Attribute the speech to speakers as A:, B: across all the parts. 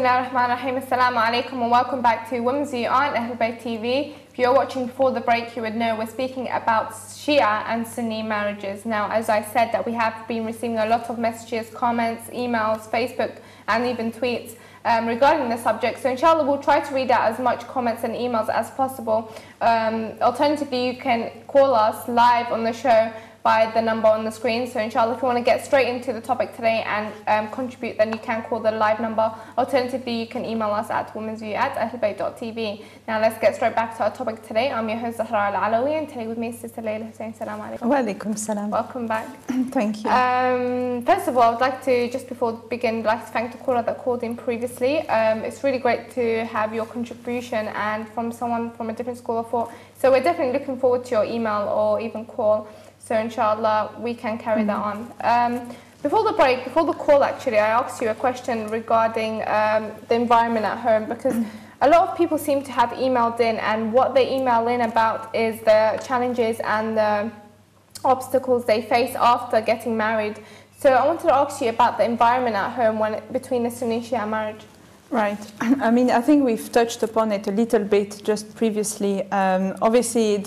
A: Bismillah ar-Rahman ar-Rahim. Assalamu alaikum and welcome back to Women's View on Ahlulbayt TV. If you're watching before the break, you would know we're speaking about Shia and Sunni marriages. Now, as I said, that we have been receiving a lot of messages, comments, emails, Facebook and even tweets regarding the subject. So inshallah, we'll try to read out as much comments and emails as possible. Alternatively, you can call us live on the show by the number on the screen. So inshallah, if you want to get straight into the topic today and contribute, then you can call the live number. Alternatively, you can email us at womensview@ahlulbayt.tv. Now let's get straight back to our topic today. I'm your host Zahra Al-Alawi, and today with me is Sister Leyla Hussain. Assalamu alaikum.
B: Wa alaikum salam.
A: Welcome back.
B: Thank you.
A: First of all, I'd like to, just before we begin, like to thank the caller that called in previously. It's really great to have your contribution and from someone from a different school of thought. So we're definitely looking forward to your email or even call. So inshallah, we can carry that on. Before the break, before the call actually, I asked you a question regarding the environment at home, because a lot of people seem to have emailed in, and what they email in about is the challenges and the obstacles they face after getting married. So I wanted to ask you about the environment at home between the Sunni Shia marriage.
B: Right. I mean, I think we've touched upon it a little bit just previously. Obviously,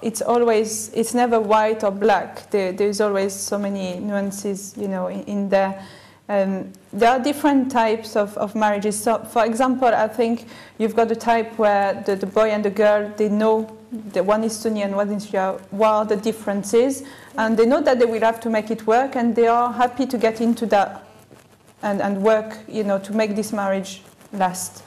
B: it's never white or black. There's always so many nuances, you know, in there. There are different types of marriages. So, for example, I think you've got a type where the boy and the girl, they know that one is Sunni and one is Shia, what are the differences, and they know that they will have to make it work, and they are happy to get into that and work, you know, to make this marriage last.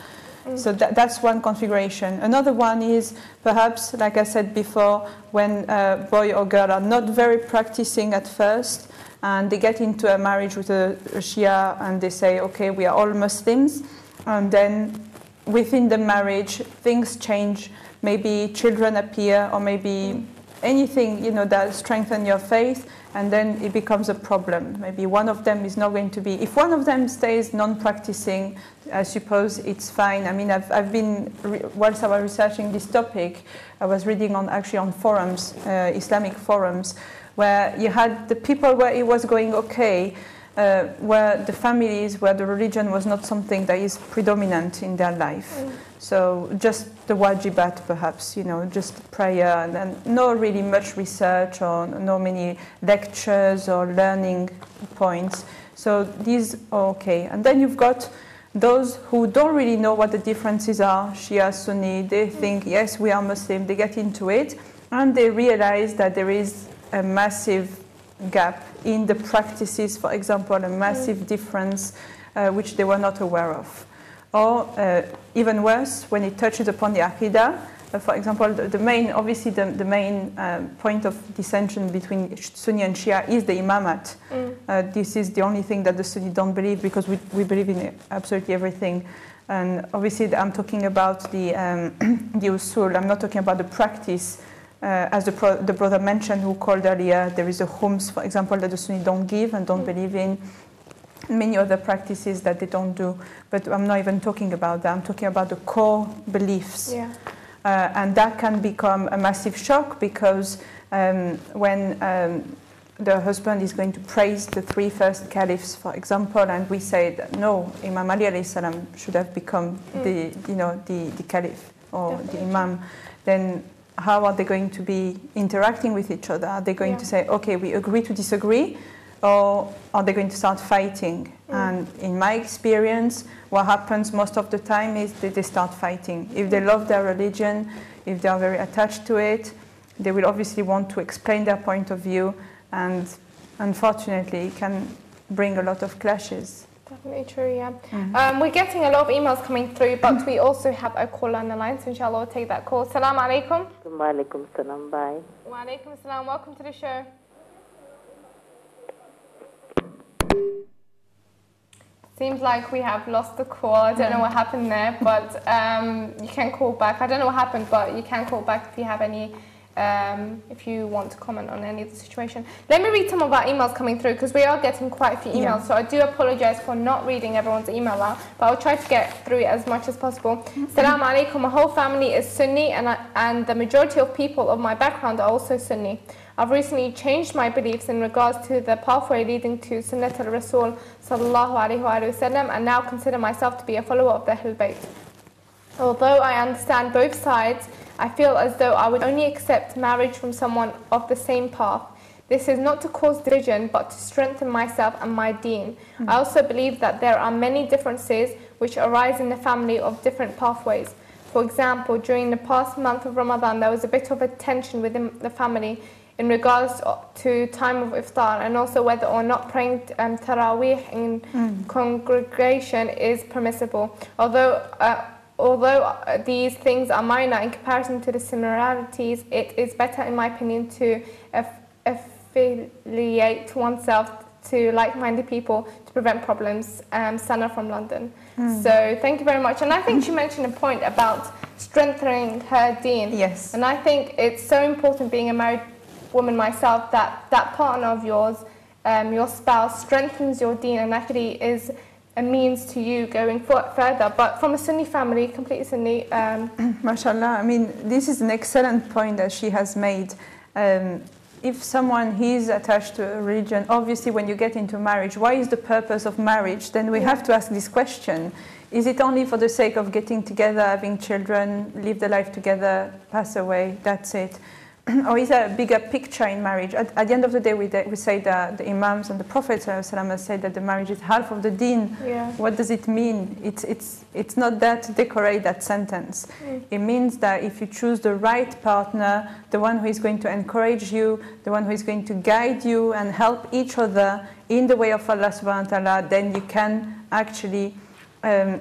B: So that's one configuration. Another one is perhaps, like I said before, when a boy or girl are not very practicing at first, and they get into a marriage with a Shia, and they say, okay, we are all Muslims, and then within the marriage things change. Maybe children appear, or maybe anything, you know, that strengthens your faith, and then it becomes a problem. Maybe one of them is not going to be, if one of them stays non-practicing, I suppose it's fine. I mean, I've been, whilst I was researching this topic, I was reading actually on forums, Islamic forums, where you had the people where it was going okay, where the families, where the religion was not something that is predominant in their life. So just the wajibat, perhaps, you know, just prayer, and then no really much research, or no many lectures or learning points. So these are okay. And then you've got those who don't really know what the differences are, Shia, Sunni. They think, yes, we are Muslim. They get into it, and they realize that there is a massive gap in the practices, for example, a massive difference which they were not aware of. Or even worse, when it touches upon the Aqidah, for example, the main point of dissension between Sunni and Shia is the Imamat. This is the only thing that the Sunni don't believe, because we believe in absolutely everything. And obviously, I'm talking about the usul. I'm not talking about the practice. As the brother mentioned, who called earlier, there is a khums, for example, that the Sunni don't give and don't believe in. Many other practices that they don't do, but I'm not even talking about that. I'm talking about the core beliefs. Yeah. And that can become a massive shock, because when the husband is going to praise the 3 first caliphs, for example, and we say that no, Imam Ali alayhi salam should have become the caliph or the imam, then how are they going to be interacting with each other? Are they going to say, okay, we agree to disagree? Or are they going to start fighting? And in my experience, what happens most of the time is that they start fighting. If they love their religion, if they are very attached to it, they will obviously want to explain their point of view, and unfortunately it can bring a lot of clashes.
A: Definitely true, yeah. We're getting a lot of emails coming through, but we also have a call on the line, so inshallah we'll take that call. Assalamu alaikum.
C: Wa alaikum salam, bye.
A: Wa alaikum salam, welcome to the show. Seems like we have lost the call. I don't know what happened there, but you can call back. I don't know what happened, but you can call back if you have any if you want to comment on any of the situation. Let me read some of our emails coming through, because we are getting quite a few emails, so I do apologise for not reading everyone's email out, but I'll try to get through it as much as possible. Assalamu alaikum, my whole family is Sunni, and the majority of people of my background are also Sunni. I've recently changed my beliefs in regards to the pathway leading to Sunnat al-Rasul sallallahu alayhi wa sallam, and now consider myself to be a follower of the Ahlulbayt. Although I understand both sides, I feel as though I would only accept marriage from someone of the same path. This is not to cause division, but to strengthen myself and my deen. I also believe that there are many differences which arise in the family of different pathways. For example, during the past month of Ramadan, there was a bit of a tension within the family in regards to time of iftar, and also whether or not praying Taraweeh in congregation is permissible. Although these things are minor in comparison to the similarities, it is better, in my opinion, to affiliate oneself to like-minded people to prevent problems. Sana from London. So thank you very much. And I think she mentioned a point about strengthening her deen.
B: Yes.
A: And I think it's so important, being a married woman myself, that that partner of yours, your spouse, strengthens your deen and actually is a means to you going further. But from a Sunni family, completely Sunni.
B: MashaAllah, I mean, this is an excellent point that she has made. If someone is attached to a religion, obviously when you get into marriage, why is the purpose of marriage? Then we have to ask this question. Is it only for the sake of getting together, having children, live the life together, pass away, that's it? Or is there a bigger picture in marriage? At the end of the day, we say that the Imams and the Prophet ﷺ said that the marriage is half of the deen.
A: Yeah.
B: What does it mean? It's not that to decorate that sentence. It means that if you choose the right partner, the one who is going to encourage you, the one who is going to guide you and help each other in the way of Allah subhanahu wa ta'ala, then you can actually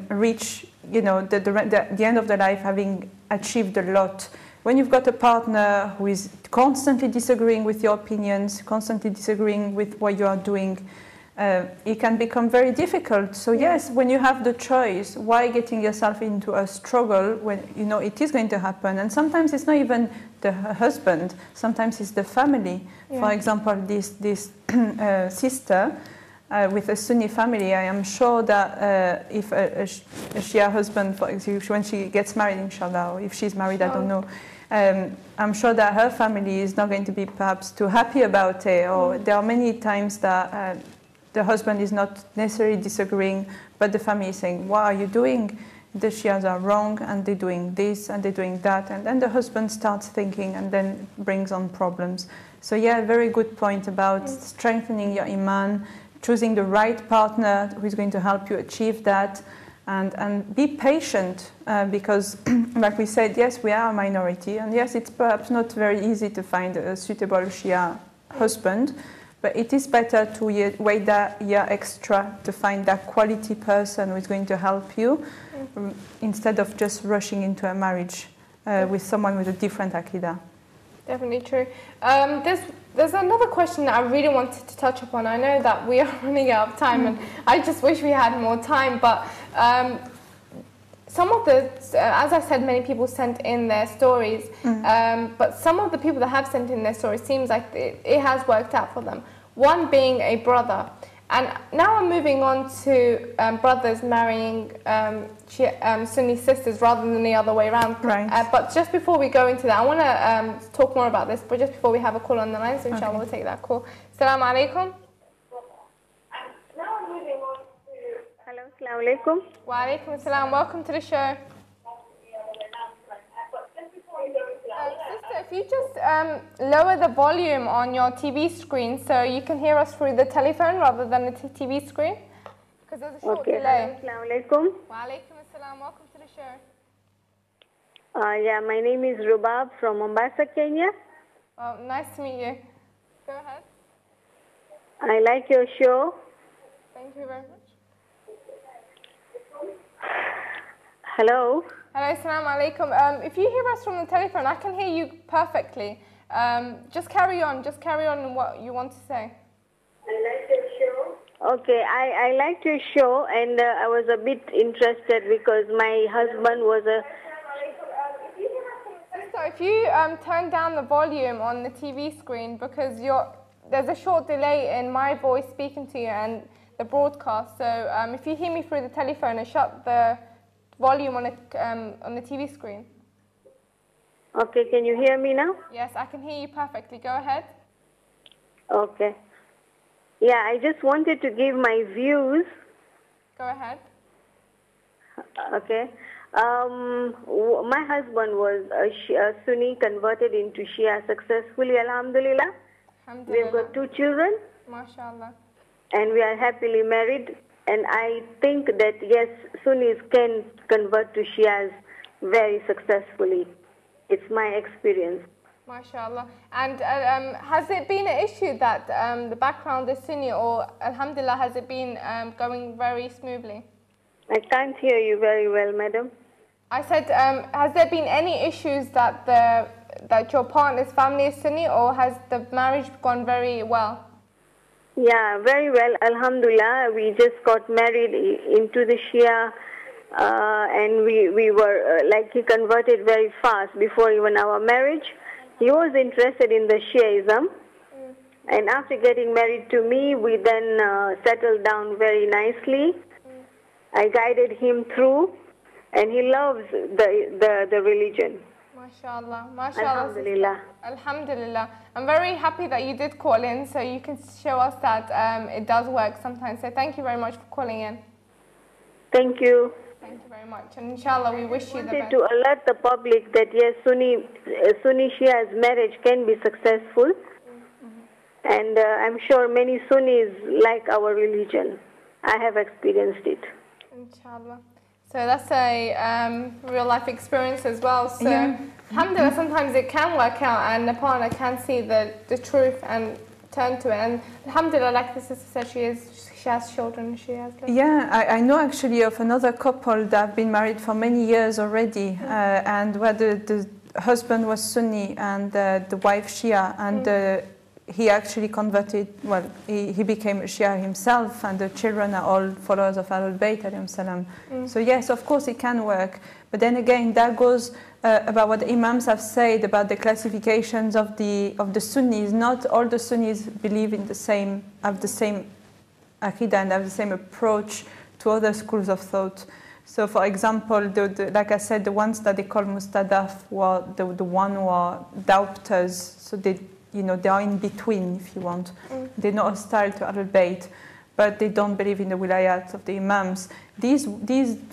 B: reach, you know, the end of the life having achieved a lot. When you've got a partner who is constantly disagreeing with your opinions, constantly disagreeing with what you are doing, it can become very difficult. So yes, when you have the choice, why getting yourself into a struggle when you know it is going to happen? And sometimes it's not even the husband, sometimes it's the family. Yeah. For example, this sister with a Sunni family, I am sure that if a Shia husband, for example, when she gets married, inshallah, or if she's married, I don't know, I'm sure that her family is not going to be perhaps too happy about it, or there are many times that the husband is not necessarily disagreeing, but the family is saying, what are you doing? The Shias are wrong, and they're doing this, and they're doing that, and then the husband starts thinking, and then brings on problems. So yeah, very good point about strengthening your iman, choosing the right partner who is going to help you achieve that, and be patient, because like we said, yes, we are a minority, and yes, it's perhaps not very easy to find a suitable Shia husband, but it is better to wait that year extra to find that quality person who is going to help you, instead of just rushing into a marriage with someone with a different aqidah.
A: Definitely true. There's another question that I really wanted to touch upon. I know that we are running out of time, and I just wish we had more time, but some of the, as I said, many people sent in their stories, but some of the people that have sent in their stories seems like it has worked out for them. One being a brother. And now I'm moving on to brothers marrying Sunni sisters rather than the other way around.
B: Right.
A: But just before we go into that, I want to talk more about this, but just before we have a call on the line, so inshallah we'll take that call. Assalamu alaikum. Now I'm moving on to...
C: Hello, assalamu alaikum.
A: Wa alaikum assalam. Welcome to the show. Sister, if you just lower the volume on your TV screen so you can hear us through the telephone rather than the TV screen, because there's a short delay.
C: Assalamu alaikum.
A: Wa alaikum assalam. Welcome to the show.
C: Yeah, my name is Rubab from Mombasa, Kenya.
A: Oh, nice to meet you. Go ahead.
C: I like your show.
A: Thank you very much.
C: Hello.
A: Hello, assalamu alaikum. If you hear us from the telephone, I can hear you perfectly. Just carry on in what you want to say.
C: I like your show. Okay, I liked your show, and I was a bit interested because my husband was a...
A: Sister, So if you turn down the volume on the TV screen, because there's a short delay in my voice speaking to you and the broadcast. So if you hear me through the telephone, and shut the volume on the TV screen.
C: Okay, can you hear me now?
A: Yes, I can hear you perfectly. Go ahead.
C: Okay. Yeah, I just wanted to give my views.
A: Go ahead.
C: Okay. My husband was a Sunni, converted into Shia successfully, alhamdulillah. We've got 2 children.
A: MashaAllah.
C: And we are happily married. And I think that, yes, Sunnis can convert to Shias very successfully. It's my experience.
A: MashaAllah. And has it been an issue that the background is Sunni, or alhamdulillah, has it been going very smoothly?
C: I can't hear you very well, madam.
A: I said, has there been any issues that your partner's family is Sunni, or has the marriage gone very well?
C: Yeah, very well, alhamdulillah. We just got married into the Shia, and we were, he converted very fast before even our marriage. He was interested in the Shiaism, and after getting married to me, we then settled down very nicely. I guided him through, and he loves the religion.
A: MashaAllah. MashaAllah.
C: Alhamdulillah.
A: Alhamdulillah. I'm very happy that you did call in, so you can show us that it does work sometimes. So thank you very much for calling in.
C: Thank you.
A: Thank you very much. And inshallah, we wish you the best.
C: To alert the public that yes, Sunni Shia's marriage can be successful. And I'm sure many Sunnis like our religion. I have experienced it.
A: Inshallah. So that's a real life experience as well. So alhamdulillah, sometimes it can work out and the partner can see the truth and turn to it. And alhamdulillah, like the sister said, she has children. She has.
B: Yeah, I know actually of another couple that have been married for many years already, and where the husband was Sunni and the wife Shia, and he actually converted, well, he became Shia himself, and the children are all followers of Ahlulbayt alayhim salam. So yes, of course it can work, but then again that goes about what the Imams have said about the classifications of the Sunnis. Not all the Sunnis believe in have the same Aqidah and have the same approach to other schools of thought. So for example, like I said, the ones that they call Mustadaf were the one who are doubters, so they are in between, if you want. They're not hostile to Ahlulbayt, but they don't believe in the wilayat of the Imams. These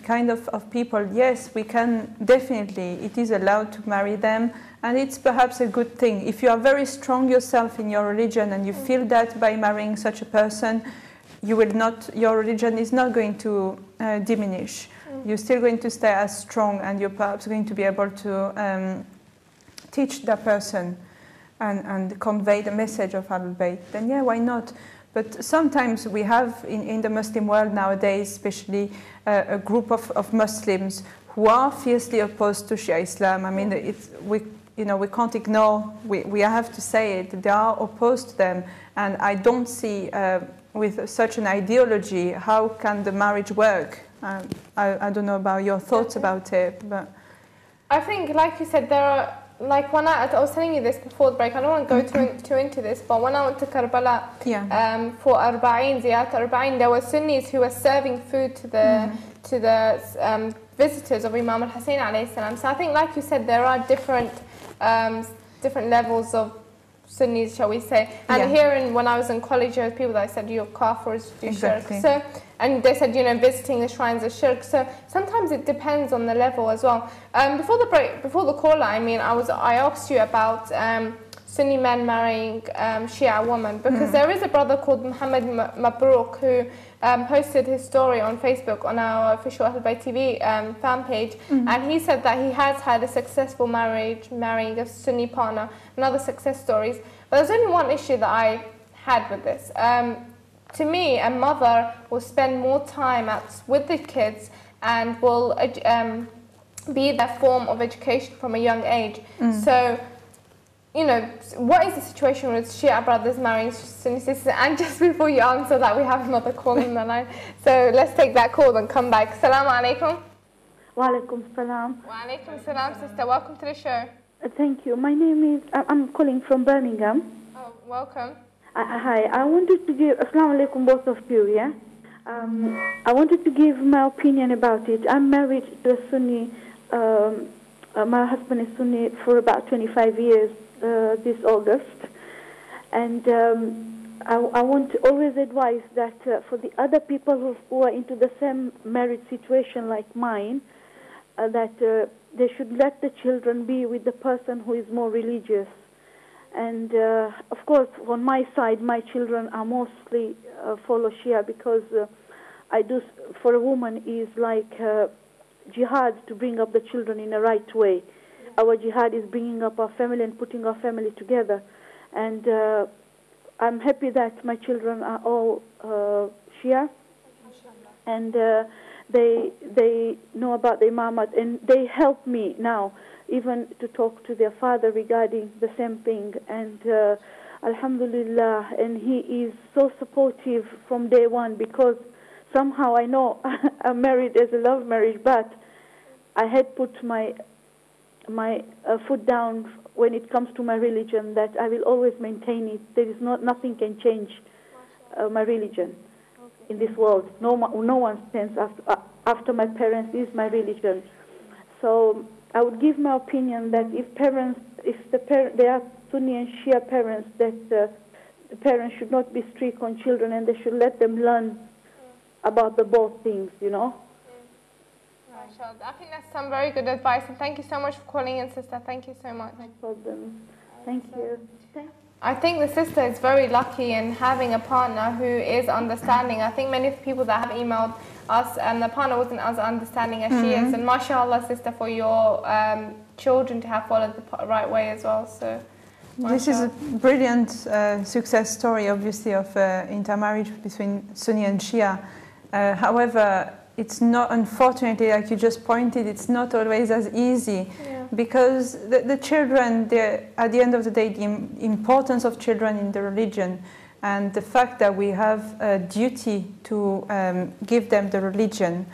B: kind of people, yes, we can definitely, it is allowed to marry them, and it's perhaps a good thing. If you are very strong yourself in your religion and you feel that by marrying such a person, your religion is not going to diminish. You're still going to stay as strong, and you're perhaps going to be able to teach that person and convey the message of Ahlulbayt, then yeah, why not? But sometimes we have in the Muslim world nowadays, especially a group of Muslims who are fiercely opposed to Shia Islam. I mean, we can't ignore, we have to say it, they are opposed to them, and I don't see with such an ideology, how can the marriage work? I don't know about your thoughts about it, but
A: I think, like you said, there are, like when I was telling you this before the break, I don't want to go too into this, but when I went to Karbala for Arba'in, Ziyat Arba'in, there were Sunnis who were serving food to the visitors of Imam al-Hussain alayhi salam. So I think, like you said, there are different levels of Sunnis, shall we say. And here, when I was in college, there were people that said, you're kafirs, do shirk. So, and they said, visiting the shrines of shirk. So sometimes it depends on the level as well. Before the call, I asked you about Sunni men marrying Shia women, because there is a brother called Muhammad Mabrouk who posted his story on Facebook on our official Ahlulbayt TV fan page, and he said that he has had a successful marriage, marrying a Sunni partner, and other success stories. But there's only one issue that I had with this. To me, a mother will spend more time with the kids and will be their form of education from a young age. So, what is the situation with Shia brothers marrying Sunni sisters? And just before you answer that, we have another call on the line. So let's take that call and come back. Assalamu alaikum.
D: Wa alaikum salam.
A: Wa alaikum salam, sister. Welcome to the show.
D: Thank you. My name is, I'm calling from Birmingham.
A: Oh, welcome.
D: Hi, I wanted to give, Assalamu alaikum both of you, yeah? I wanted to give my opinion about it. I'm married to a Sunni, my husband is Sunni for about 25 years this August. And I want to always advise that for the other people who are into the same marriage situation like mine, that they should let the children be with the person who is more religious. And of course, on my side, my children are mostly follow Shia because I do, for a woman, is like jihad to bring up the children in the right way. Our jihad is bringing up our family and putting our family together. And I'm happy that my children are all Shia, and they know about the Imamat, and they help me now even to talk to their father regarding the same thing. And Alhamdulillah, and he is so supportive from day one, because somehow I know I'm married as a love marriage, but I had put my foot down when it comes to my religion, that I will always maintain it. There is nothing can change my religion in this world. No one stands after my parents is my religion. So I would give my opinion that if there are Sunni and Shia parents, that the parents should not be strict on children, and they should let them learn about the both things, you know.
A: I think that's some very good advice, and thank you so much for calling in, sister. Thank you so much.
D: No problem. Thank you.
A: I think the sister is very lucky in having a partner who is understanding. I think many of the people that have emailed us, and the partner wasn't as understanding as she is. And mashallah, sister, for your children to have followed the right way as well. So
B: this is a brilliant success story, obviously, of intermarriage between Sunni and Shia. However, it's not, unfortunately, like you just pointed, it's not always as easy, because the children, at the end of the day, the importance of children in the religion, and the fact that we have a duty to give them the religion.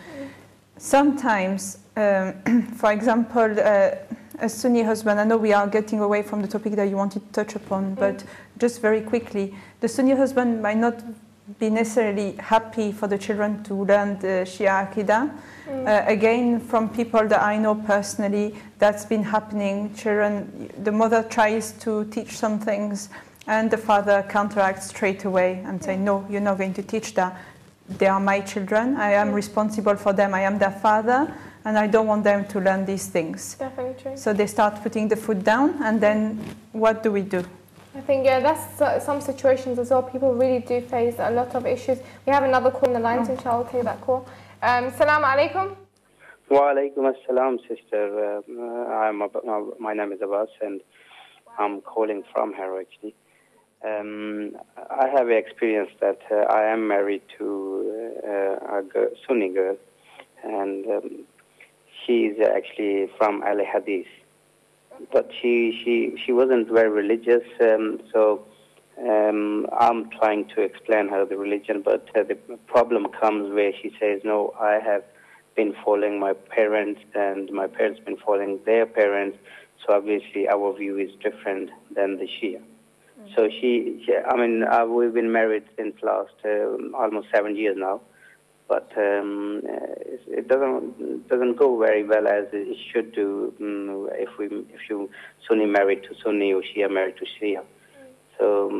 B: Sometimes, for example, a Sunni husband, I know we are getting away from the topic that you wanted to touch upon, but just very quickly, the Sunni husband might not be necessarily happy for the children to learn the Shia Aqidah. Again, from people that I know personally, that's been happening. Children, the mother tries to teach some things, and the father counteracts straight away and say, no, you're not going to teach that. They are my children. I am responsible for them. I am their father, and I don't want them to learn these things.
A: Definitely true.
B: So they start putting the foot down, and then what do we do?
A: I think, that's some situations as well. People really do face a lot of issues. We have another call on the line, so I'll take that call. Assalamu alaikum.
E: Wa alaikum assalam, sister. My name is Abbas, and I'm calling from Harrow, actually. I have experienced that I am married to a Sunni girl, and she's actually from Al Hadith. But she wasn't very religious, so I'm trying to explain her the religion, but the problem comes where she says, no, I have been following my parents, and my parents been following their parents, so obviously our view is different than the Shia. So we've been married since last almost 7 years now, but it doesn't go very well as it should do if you Sunni married to Sunni or Shia married to Shia. So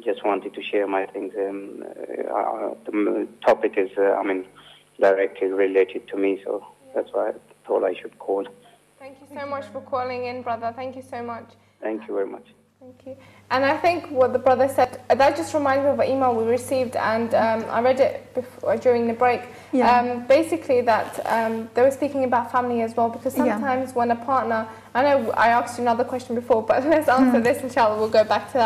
E: just wanted to share my things. The topic is directly related to me, so that's why I thought I should call.
A: Thank you so much for calling in, brother. Thank you so much.
E: Thank you very much.
A: Thank you. And I think what the brother said, that just reminds me of an email we received, and I read it during the break. Basically that they were speaking about family as well, because sometimes when a partner, I know I asked you another question before, but let's answer this, inshallah, we'll go back to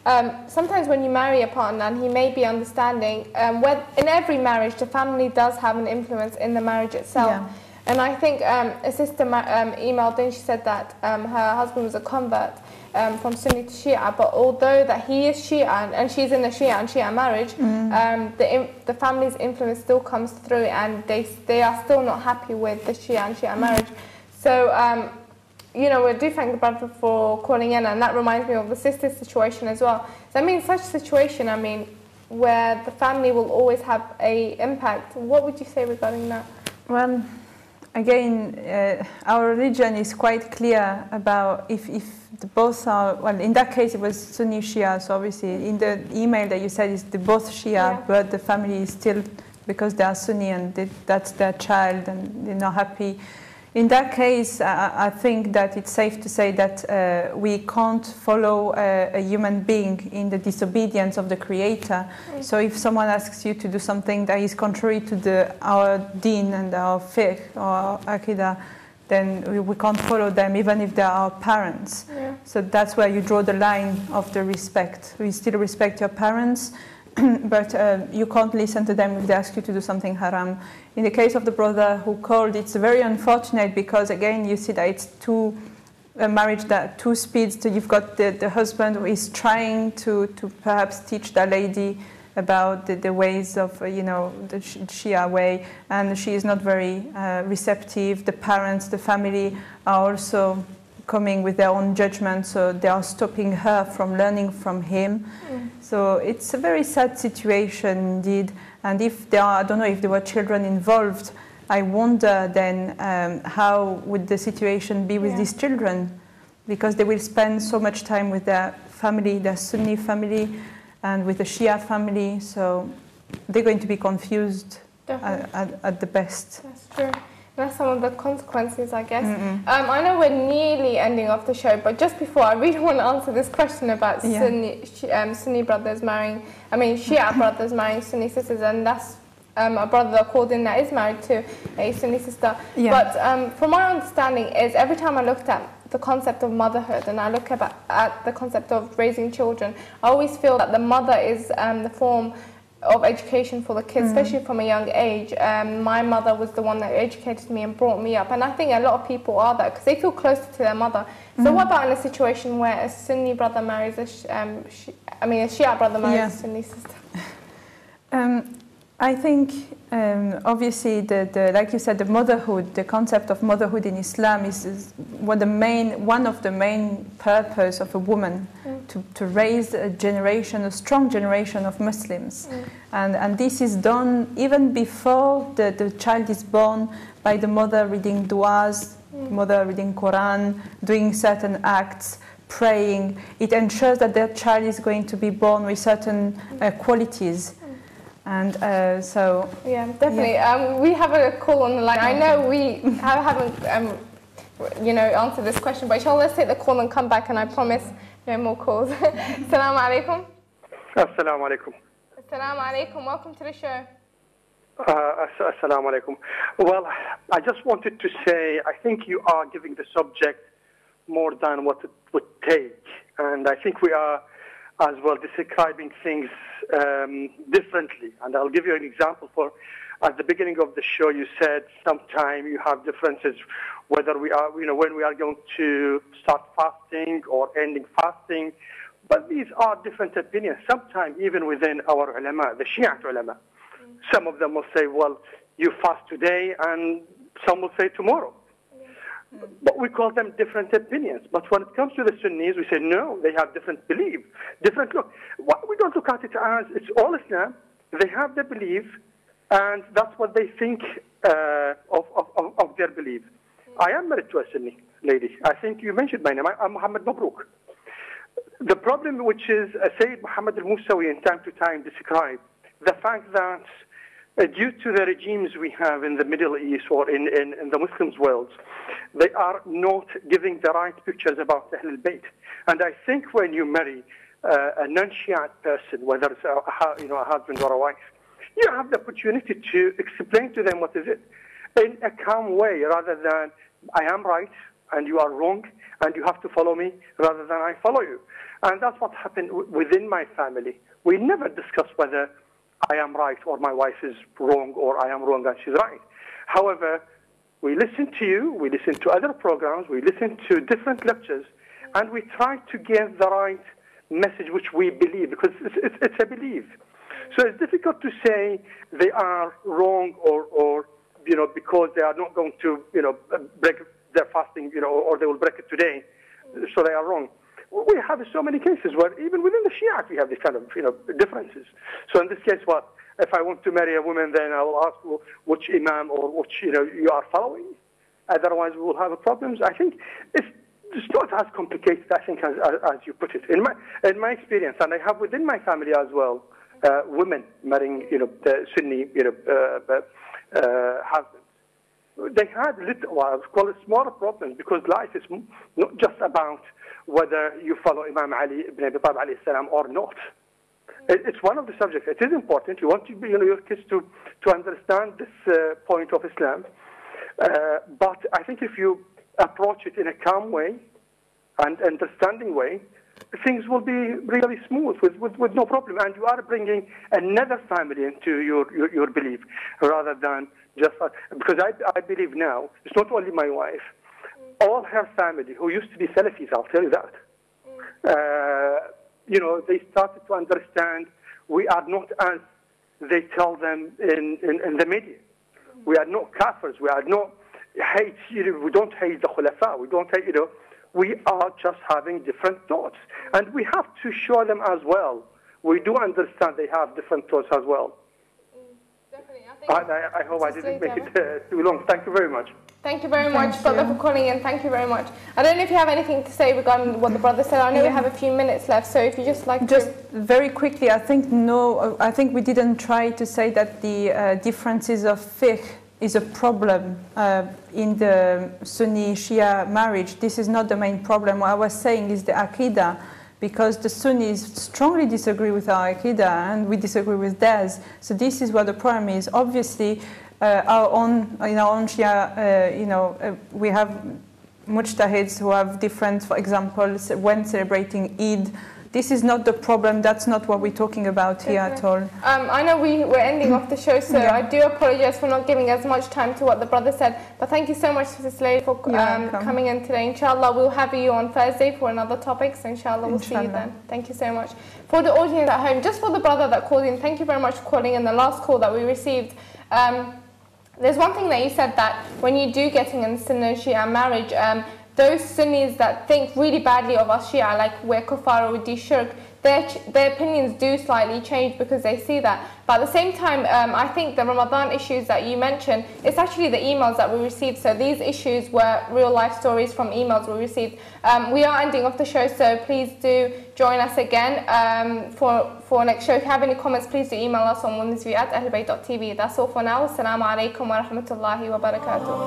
A: that. Sometimes when you marry a partner, and he may be understanding, in every marriage, the family does have an influence in the marriage itself. And I think a sister emailed in, she said that her husband was a convert from Sunni to Shia, but although that he is Shia and she's in a Shia and Shia marriage, the family's influence still comes through, and they are still not happy with the Shia and Shia marriage. So you know, we do thank the brother for calling in, and that reminds me of the sister's situation as well. So I mean, such situation, I mean, where the family will always have a impact. What would you say regarding that?
B: Well, again, our religion is quite clear about if the both are, well, in that case it was Sunni Shia, so obviously in the email that you said is the both Shia, but the family is still, because they are Sunni and that's their child and they're not happy. In that case, I think that it's safe to say that we can't follow a human being in the disobedience of the Creator. So if someone asks you to do something that is contrary to our deen and our fiqh or our aqidah, then we can't follow them, even if they are our parents. Yeah. So that's where you draw the line of the respect. We still respect your parents, but you can't listen to them if they ask you to do something haram. In the case of the brother who called, it's very unfortunate because, again, you see that it's a marriage that two speeds. So you've got the husband who is trying to perhaps teach the lady about the ways of, you know, the Shia way, and she is not very receptive. The parents, the family are also coming with their own judgment, so they are stopping her from learning from him. So it's a very sad situation indeed. And if there are, I don't know if there were children involved, I wonder then how would the situation be with these children, because they will spend so much time with their family, their Sunni family, and with the Shia family, so they're going to be confused at the best.
A: That's true. That's some of the consequences, I guess. I know we're nearly ending off the show, but just before, I really want to answer this question about Sunni brothers marrying, Shia brothers marrying Sunni sisters, and that's a brother that called in that is married to a Sunni sister. Yeah. But from my understanding is every time I looked at the concept of motherhood and I look at the concept of raising children, I always feel that the mother is the form of education for the kids, especially from a young age. My mother was the one that educated me and brought me up, and I think a lot of people are that because they feel closer to their mother. So what about in a situation where a Sunni brother marries a Shia brother marries a Sunni sister?
B: I think obviously like you said, the motherhood, the concept of motherhood in Islam is one of the main purpose of a woman, to raise a generation, a strong generation of Muslims. And this is done even before the child is born by the mother reading du'as, mother reading Quran, doing certain acts, praying. It ensures that their child is going to be born with certain qualities. And so... Yeah,
A: definitely. We have a call on the line. I know we haven't, answered this question, but inshallah, let's take the call and come back, and I promise no more calls. Assalamu alaikum.
F: Assalamu alaikum.
A: Assalamu alaikum. Welcome to the show.
F: Assalamu alaikum. Well, I just wanted to say, I think you are giving the subject more than what it would take. And I think we are as well describing things differently. And I'll give you an example. At the beginning of the show, you said sometime you have differences whether we are, when we are going to start fasting or ending fasting. But these are different opinions. Sometimes even within our ulama, the Shia ulama, some of them will say, well, you fast today, and some will say tomorrow. But we call them different opinions. But when it comes to the Sunnis, we say, no, they have different belief, different look. We don't look at it as it's all Islam. They have their belief, and that's what they think of their belief. I am married to a Sunni lady. I think you mentioned my name. I'm Muhammad Mabrook. The problem, which is Sayyid Muhammad al-Musawi in time to time described, the fact that due to the regimes we have in the Middle East or in the Muslims' world, they are not giving the right pictures about Ahlulbayt. And I think when you marry a non-Shiite person, whether it's a husband or a wife, you have the opportunity to explain to them what is it in a calm way, rather than I am right and you are wrong and you have to follow me rather than I follow you. And that's what happened within my family. We never discuss whether I am right or my wife is wrong or I am wrong and she's right. However, we listen to you, we listen to other programs, we listen to different lectures, and we try to give the right message which we believe, because it's a belief. So it's difficult to say they are wrong or because they are not going to, break they're fasting, or they will break it today, so they are wrong. We have so many cases where even within the Shia we have these kind of differences. So in this case, what if I want to marry a woman, then I will ask which imam or which you are following. Otherwise, we will have problems. I think it's not as complicated, I think, as you put it. In my experience, and I have within my family as well, women marrying the Sunni husbands. They had smaller problems, because life is not just about whether you follow Imam Ali ibn Abi Talib alayhi salam or not. It's one of the subjects. It is important. You want your kids to understand this point of Islam. But I think if you approach it in a calm way and understanding way, things will be really smooth with no problem. And you are bringing another family into your belief, rather than just because I believe now it's not only my wife, all her family who used to be Salafis. I'll tell you that. They started to understand we are not as they tell them in the media. We are not kafirs. We are not hate. We don't hate the khulafa. We don't hate. We are just having different thoughts, and we have to show them as well. We do understand they have different thoughts as well.
A: Definitely.
F: I hope I didn't make it too long. Thank you very much.
A: Thank you very much, brother, for calling in. Thank you very much. I don't know if you have anything to say regarding what the brother said. I know we have a few minutes left, so if you just
B: very quickly, I think we didn't try to say that the differences of fiqh is a problem in the Sunni-Shia marriage. This is not the main problem. What I was saying is the Aqidah, because the Sunnis strongly disagree with our Aqidah and we disagree with theirs. So this is what the problem is. Obviously, in our own Shia, we have mujtahids who have different, for example, when celebrating Eid. This is not the problem. That's not what we're talking about here at all.
A: I know we're ending off the show, so I do apologize for not giving as much time to what the brother said. But thank you so much, Sister Leyla, for coming in today. Inshallah, we'll have you on Thursday for another topic. So inshallah, we'll see you then. Thank you so much. For the audience at home, just for the brother that called in, thank you very much for calling in. The last call that we received, there's one thing that you said, that when you do getting in Sunni-Shia marriage, those Sunnis that think really badly of us Shia, like we're kuffar or we do shirk, their opinions do slightly change because they see that. But at the same time, I think the Ramadan issues that you mentioned, it's actually the emails that we received. So these issues were real life stories from emails we received. We are ending off the show, so please do join us again for next show. If you have any comments, please do email us on women'sview@ahlulbayt.tv. That's all for now. Assalamu alaikum wa rahmatullahi wa barakatuh.